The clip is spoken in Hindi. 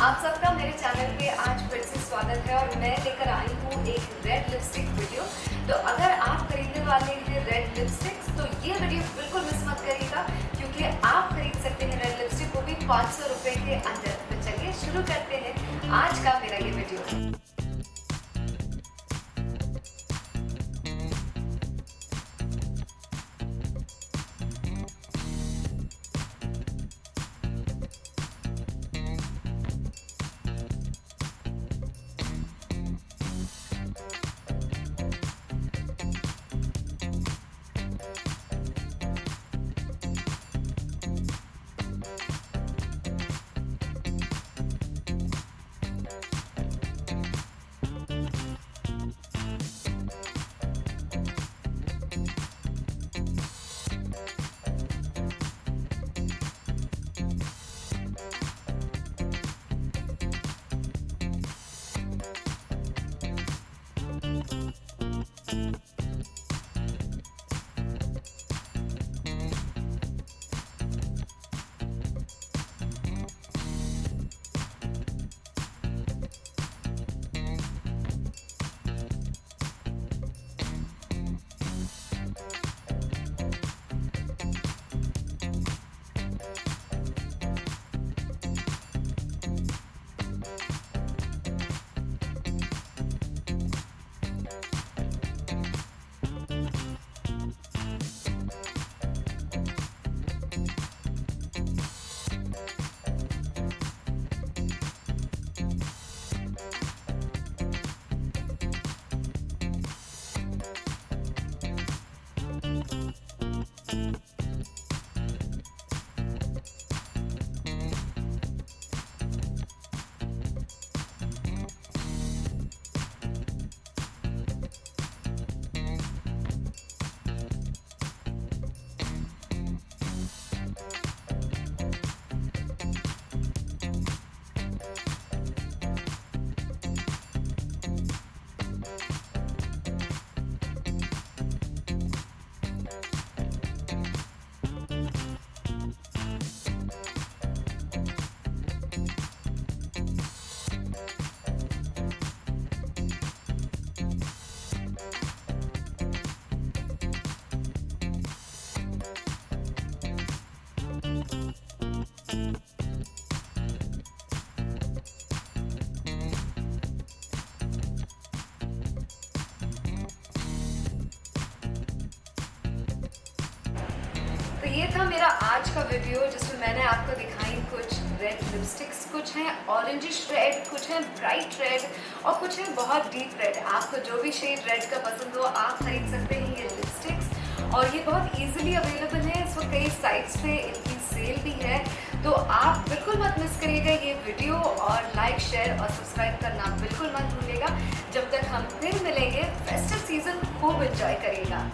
आप सबका मेरे चैनल पे आज फिर से स्वागत है और मैं लेकर आई हूँ एक रेड लिपस्टिक वीडियो। तो अगर आप खरीदने वाले हैं रेड लिपस्टिक्स तो ये वीडियो बिल्कुल मिस मत करिएगा, क्योंकि आप खरीद सकते हैं रेड लिपस्टिक, वो भी 500 रुपये के अंदर। तो चलिए शुरू करते हैं आज का मेरा ये वीडियो। तो ये था मेरा आज का वीडियो, जिसमें मैंने आपको दिखाई कुछ रेड लिपस्टिक्स, कुछ हैं ऑरेंजिश रेड, कुछ हैं ब्राइट रेड और कुछ हैं बहुत डीप रेड। आपको जो भी शेड रेड का पसंद हो आप खरीद सकते हैं ये लिपस्टिक्स, और ये बहुत इजीली अवेलेबल है। इस वक्त कई साइट्स पे इनकी सेल भी है, तो आप बिल्कुल मत मिस करिएगा ये वीडियो, और लाइक, शेयर और सब्सक्राइब करना बिल्कुल मत भूलिएगा। जब तक हम फिर मिलेंगे, फेस्टिव सीजन खूब एंजॉय करिएगा।